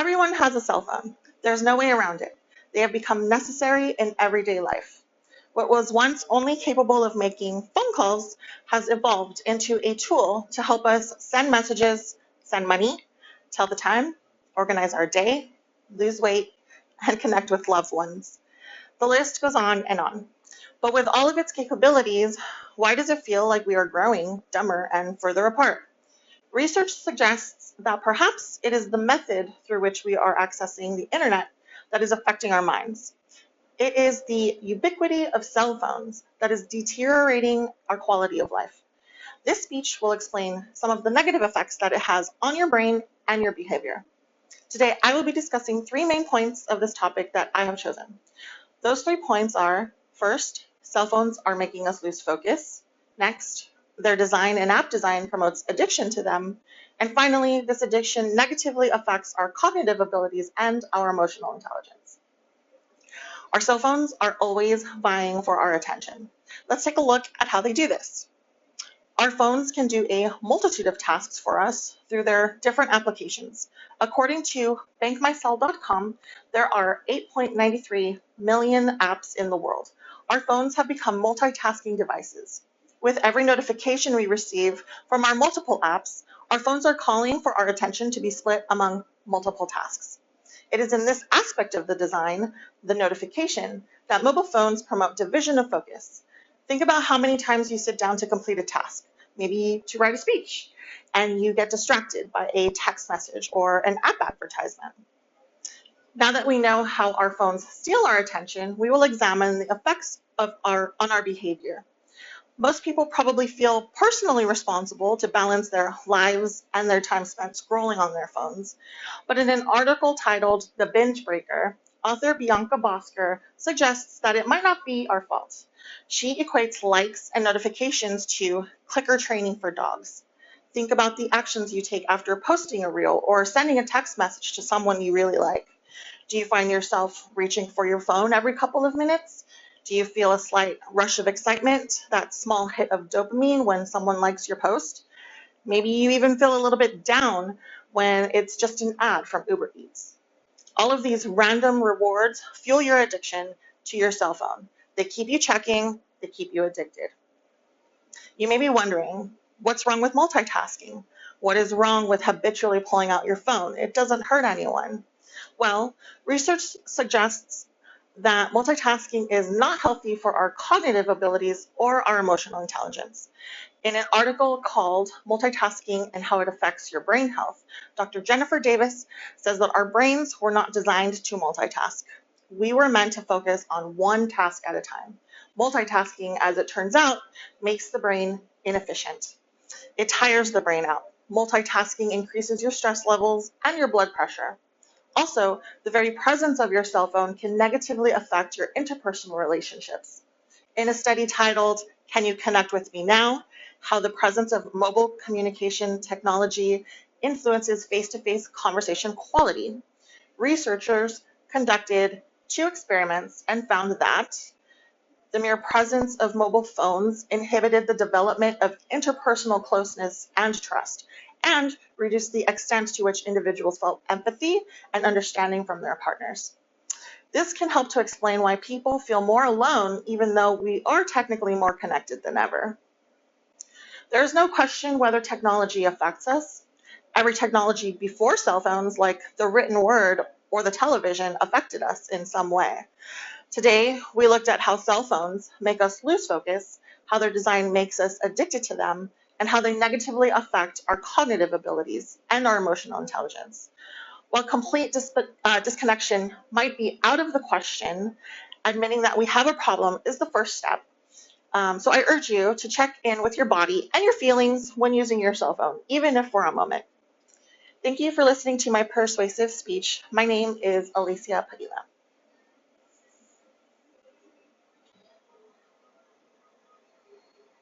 Everyone has a cell phone. There's no way around it. They have become necessary in everyday life. What was once only capable of making phone calls has evolved into a tool to help us send messages, send money, tell the time, organize our day, lose weight, and connect with loved ones. The list goes on and on. But with all of its capabilities, why does it feel like we are growing dumber and further apart? Research suggests that perhaps it is the method through which we are accessing the internet that is affecting our minds. It is the ubiquity of cell phones that is deteriorating our quality of life. This speech will explain some of the negative effects that it has on your brain and your behavior. Today, I will be discussing three main points of this topic that I have chosen. Those 3 points are, first, cell phones are making us lose focus. Next, their design and app design promotes addiction to them. And finally, this addiction negatively affects our cognitive abilities and our emotional intelligence. Our cell phones are always vying for our attention. Let's take a look at how they do this. Our phones can do a multitude of tasks for us through their different applications. According to bankmycell.com, there are 8.93 million apps in the world. Our phones have become multitasking devices. With every notification we receive from our multiple apps, our phones are calling for our attention to be split among multiple tasks. It is in this aspect of the design, the notification, that mobile phones promote division of focus. Think about how many times you sit down to complete a task, maybe to write a speech, and you get distracted by a text message or an app advertisement. Now that we know how our phones steal our attention, we will examine the effects on our behavior. Most people probably feel personally responsible to balance their lives and their time spent scrolling on their phones. But in an article titled The Binge Breaker, author Bianca Bosker suggests that it might not be our fault. She equates likes and notifications to clicker training for dogs. Think about the actions you take after posting a reel or sending a text message to someone you really like. Do you find yourself reaching for your phone every couple of minutes? Do you feel a slight rush of excitement, that small hit of dopamine when someone likes your post? Maybe you even feel a little bit down when it's just an ad from Uber Eats. All of these random rewards fuel your addiction to your cell phone. They keep you checking, they keep you addicted. You may be wondering, what's wrong with multitasking? What is wrong with habitually pulling out your phone? It doesn't hurt anyone. Well, research suggests that multitasking is not healthy for our cognitive abilities or our emotional intelligence. In an article called Multitasking and How It Affects Your Brain Health, Dr. Jennifer Davis says that our brains were not designed to multitask. We were meant to focus on one task at a time. Multitasking, as it turns out, makes the brain inefficient. It tires the brain out. Multitasking increases your stress levels and your blood pressure. Also, the very presence of your cell phone can negatively affect your interpersonal relationships. In a study titled, Can You Connect With Me Now? How the Presence of Mobile Communication Technology Influences Face-to-Face Conversation Quality, researchers conducted 2 experiments and found that the mere presence of mobile phones inhibited the development of interpersonal closeness and trust, and reduced the extent to which individuals felt empathy and understanding from their partners. This can help to explain why people feel more alone, even though we are technically more connected than ever. There is no question whether technology affects us. Every technology before cell phones, like the written word or the television, affected us in some way. Today, we looked at how cell phones make us lose focus, how their design makes us addicted to them, and how they negatively affect our cognitive abilities and our emotional intelligence. While complete disconnection might be out of the question, admitting that we have a problem is the first step. So I urge you to check in with your body and your feelings when using your cell phone, even if for a moment. Thank you for listening to my persuasive speech. My name is Alicia Padilla.